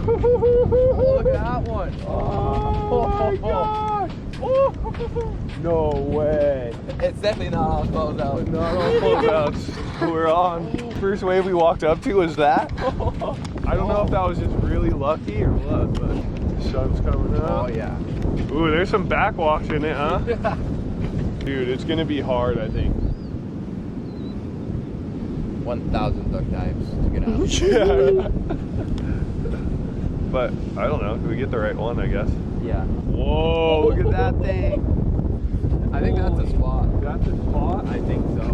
Look at that one. Oh my gosh. No way. It's definitely not all closed out. Not all closeouts. We're on. First wave we walked up to was that. I don't know if that was just really lucky or what, but the sun's coming up. Oh yeah. Ooh, there's some backwalks in it, huh? Dude, it's gonna be hard, I think. 1,000 duck dives to get out. Yeah. But I don't know. Can we get the right one? I guess. Yeah. Whoa! Look at that thing. I think that's a spot. That's a spot. I think so.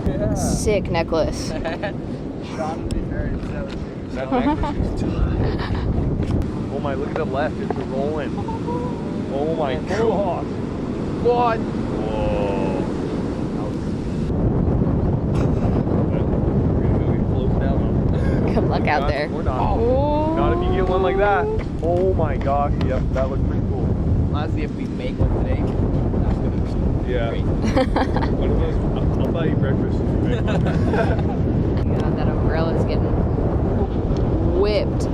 Yeah. Sick necklace. Sean would be very upset with you. That necklace is tight. Oh my! Look at the left. It's rolling. Oh my god. What? Whoa. Good luck out there. We're not. Not if you get one like that. Oh my gosh. Yep, that looks pretty cool. Honestly, if we make one today, that's gonna be Yeah. great. One of those. I'll buy you breakfast if you make one. Yeah, that umbrella's getting whipped.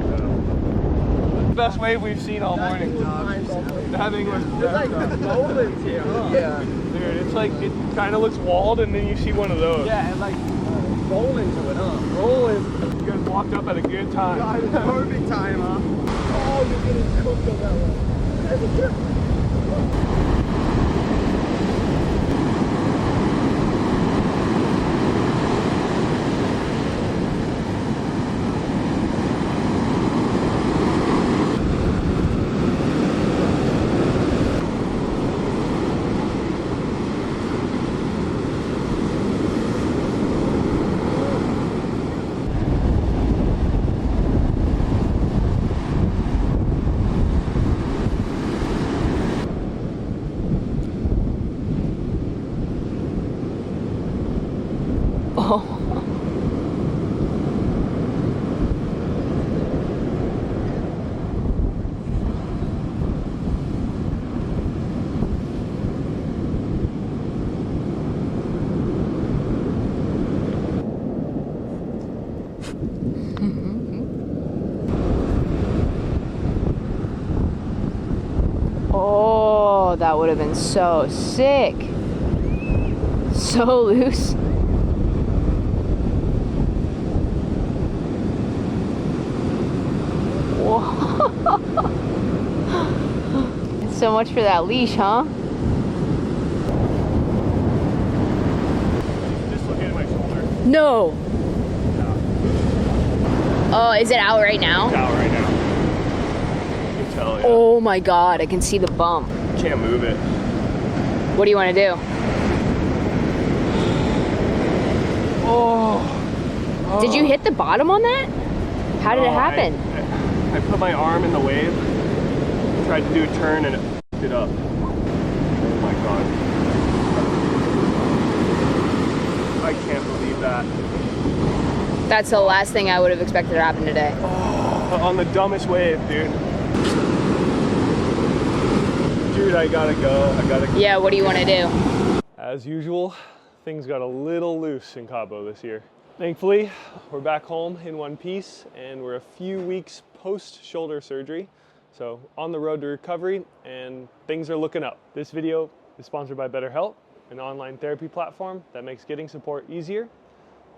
Best wave we've seen all morning. That thing was like lowlands here, huh? Yeah. dude, it's like it kind of looks walled, and then you see one of those. Yeah, and like roll into it, huh? Rolling. You guys walked up at a good time. Perfect time, huh? Oh, you're getting cooked on that one. Oh, that would have been so sick. So loose. Whoa. So much for that leash, huh? Just looking at my shoulder. No. Oh, is it out right now? It's out right now. You can tell, yeah. Oh my God, I can see the bump. Can't move it. What do you want to do? Oh. Did you hit the bottom on that? How did it happen? I put my arm in the wave, tried to do a turn, and it f***ed it up. Oh my god. I can't believe that. That's the last thing I would have expected to happen today. Oh, on the dumbest wave, dude. Dude, I gotta go. Yeah, what do you want to do? As usual, things got a little loose in Cabo this year. Thankfully, we're back home in one piece, and we're a few weeks post-shoulder surgery. So on the road to recovery, and things are looking up. This video is sponsored by BetterHelp, an online therapy platform that makes getting support easier.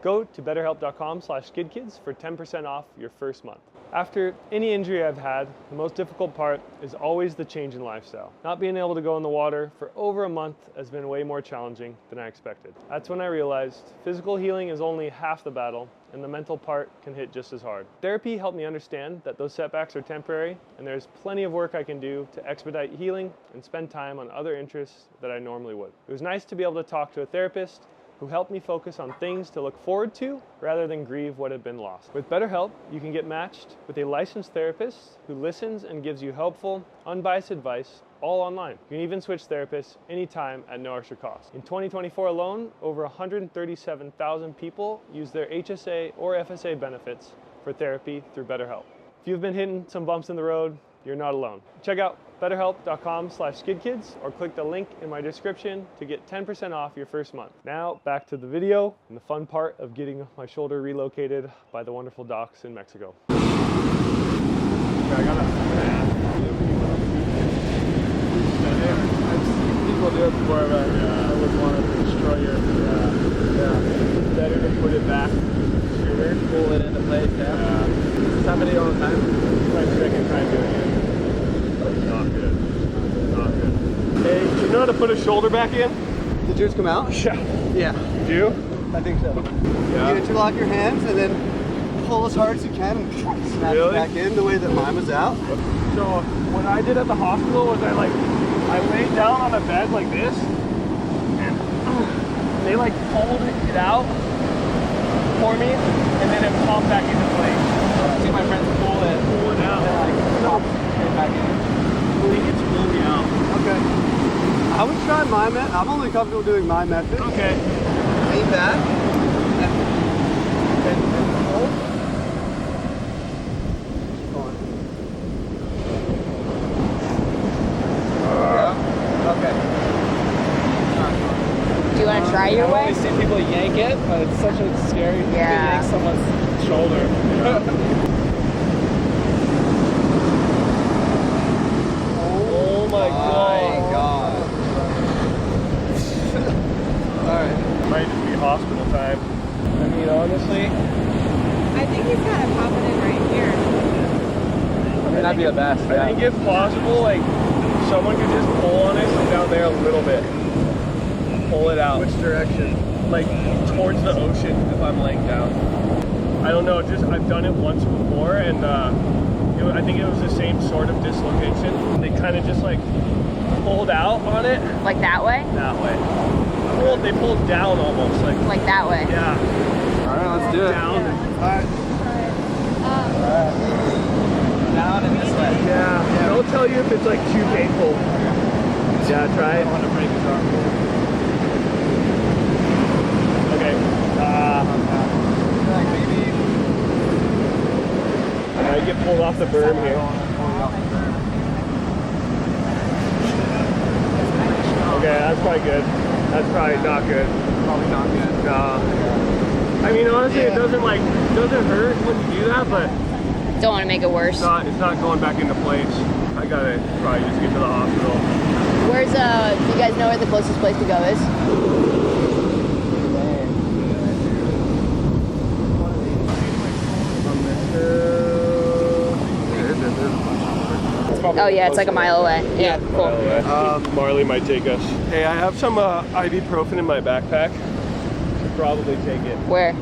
Go to betterhelp.com/skidkids for 10% off your first month. After any injury I've had, the most difficult part is always the change in lifestyle. Not being able to go in the water for over a month has been way more challenging than I expected. That's when I realized physical healing is only half the battle, and the mental part can hit just as hard. Therapy helped me understand that those setbacks are temporary, and there's plenty of work I can do to expedite healing and spend time on other interests that I normally would. It was nice to be able to talk to a therapist who helped me focus on things to look forward to rather than grieve what had been lost. With BetterHelp, you can get matched with a licensed therapist who listens and gives you helpful, unbiased advice, all online. You can even switch therapists anytime at no extra cost. In 2024 alone, over 137,000 people use their HSA or FSA benefits for therapy through BetterHelp. If you've been hitting some bumps in the road, you're not alone. Check out betterhelp.com/skidkids or click the link in my description to get 10% off your first month. Now back to the video and the fun part of getting my shoulder relocated by the wonderful docks in Mexico. I gotta ask you if you want to I've seen people do it before, but I wouldn't want to destroy your. It's better to put it back sooner. Pull it into place. Yeah. Somebody all the time. My second time doing it. Not good. Not good. Hey, do you know how to put a shoulder back in? Did yours come out? Yeah. Yeah. You do? I think so. Yeah. You interlock your hands and then pull as hard as you can and snap it back in the way that mine was out. So what I did at the hospital was I laid down on a bed like this, and they like pulled it out for me, and then it popped back into place. See my friends pull it out, and like stop it back in. I think it's pulled me out. Okay. I would try my method. I'm only comfortable doing my method. Okay. Lean back and pull. Okay. Do you want to try your I've way? always seen people yank it, but it's such a scary thing to yank someone's shoulder. Oh my god. Alright. Might just be hospital time. I mean, honestly. I think he's kind of popping in right here. That'd be the best. I think if possible, like someone could just pull on it from down there a little bit. Pull it out. Which direction? Like towards the ocean if I'm laying down. I don't know, just I've done it once before, and I think it was the same sort of dislocation. They kind of just like pulled out on it. Like that way? That way. They pulled down almost Like that way? Yeah. Alright, let's do it. Down. Alright. Down and this way. Yeah. They'll tell you if it's like too painful. Yeah, try it. I want to break his arm. Okay. Like maybe. I get pulled off the berm here. Okay, that's probably good. That's probably not good. Probably not good. I mean, honestly, it doesn't hurt when you do that, but Don't want to make it worse. it's not going back into place. I gotta probably just get to the hospital. Where's do you guys know where the closest place to go is? Oh yeah, it's like a mile away. Yeah, cool. Marley might take us. Hey, I have some ibuprofen in my backpack. Should probably take it. Where?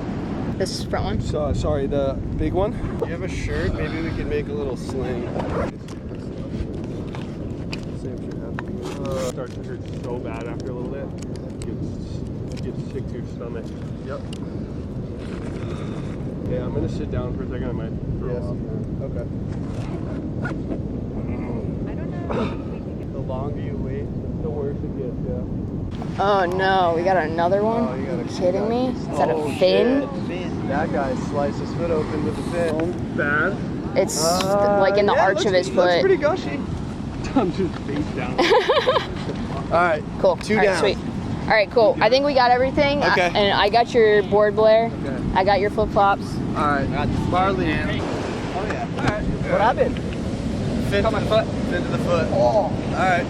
This front one? So, sorry, the big one. Do you have a shirt? Maybe we could make a little sling. Starts to hurt so bad after a little bit. Gets sick to your stomach. Yep. Yeah, I'm gonna sit down for a second. I might throw up. Okay. The longer you wait, The worse it gets, yeah. Oh no, we got another one? Oh, you got a- kidding me? Is that Oh, a fin? that guy sliced his foot open with a fin. Bad. It's like in the Yeah, arch of his looks foot. pretty gushy. I'm just face down. Alright. Cool. Two All right, down. sweet. All right, cool. I think we got everything. Okay. And I got your board, Blair. Okay. I got your flip-flops. Alright. Marley. Oh yeah. Alright. What happened? Fin Cut my foot. Fin to the foot. Oh. Alright.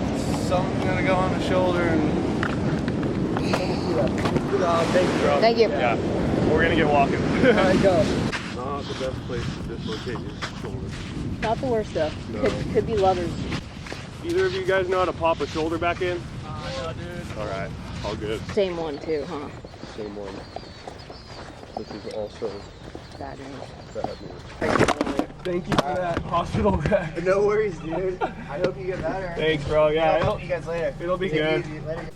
Someone's gonna go on the shoulder and. Thank you, bro. Thank you. Yeah. We're gonna get walking. Alright, go. Not the best place to dislocate your shoulder. Not the worst though. No. Could be lovers. Either of you guys know how to pop a shoulder back in? No, dude. Alright, all good. Same one too, huh? Same one. This is also Bad news. bad news. Thank you for that hospital rec. No worries, dude. I hope you get better. Thanks, bro. Yeah, I'll see you guys later. it'll be Take it good. easy. Later.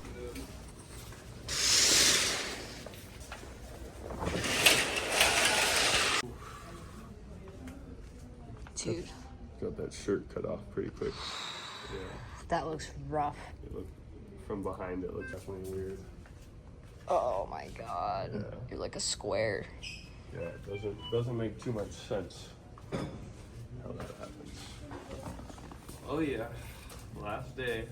Dude, Got that shirt cut off pretty quick. Yeah, that looks rough. it looked, from behind it looks definitely weird. Oh my god. Yeah. You're like a square. Yeah, it doesn't make too much sense how that happens. Oh yeah. Last day.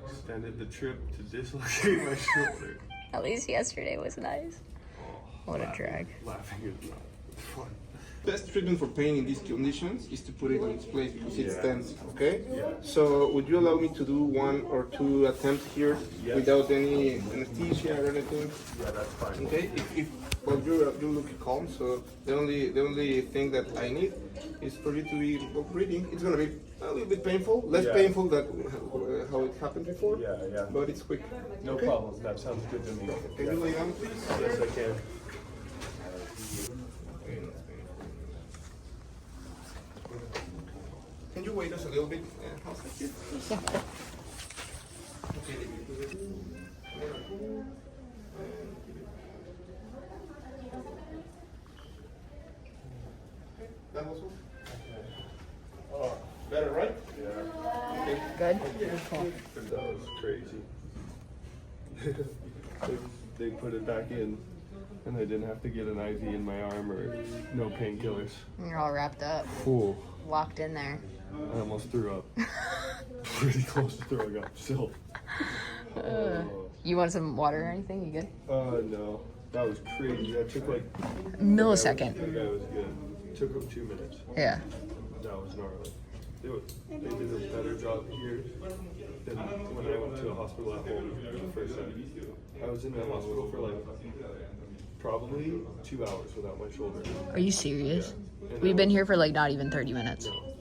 Extended the trip to dislocate my shoulder. At least yesterday was nice. What a drag. Laughing is not fun. Best treatment for pain in these conditions is to put it in its place because it stands, okay? Yeah. So would you allow me to do 1 or 2 attempts here without any anesthesia or anything? Yeah, that's fine. Okay, if well, you look calm, so the only thing that I need is for you to be breathing. It's gonna be a little bit painful, less painful than how it happened before. Yeah. But it's quick. No problem. That sounds good to me. Can you lay down, please? Yes, I can. Can you wait us a little bit? How's that here? Yeah. That was all? Better, right? Good? That was crazy. they put it back in, and I didn't have to get an IV in my arm or no painkillers. You're all wrapped up, Ooh, locked in there. I almost threw up. Pretty close to throwing up still. You want some water or anything? You good? No. That was crazy. That took like... Millisecond. That guy was good. Took him 2 minutes. Yeah. That was gnarly. They did a better job here than when I went to a hospital at home the first time. I was in the hospital for like probably 2 hours without my shoulder. Are you serious? And We've been here for like not even 30 minutes. No,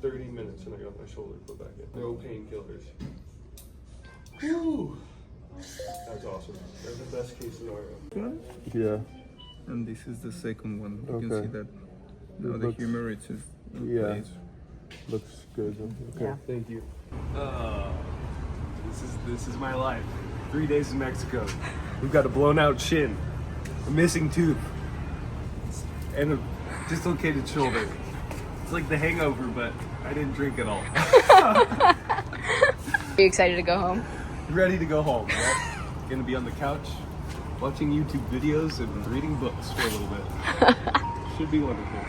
30 minutes and I got my shoulder put back in. No painkillers. Whew. That's awesome. That's the best case scenario. Yeah. And this is the second one. You Okay. can see that now the looks- humor is in Yeah. place. Looks good. Okay, Yeah. thank you. This is my life. 3 days in Mexico. We've got a blown out shin, a missing tooth, and a dislocated shoulder. It's like the hangover, but I didn't drink at all. Are you excited to go home? Ready to go home. Right? Gonna be on the couch, watching YouTube videos and reading books for a little bit. Should be wonderful.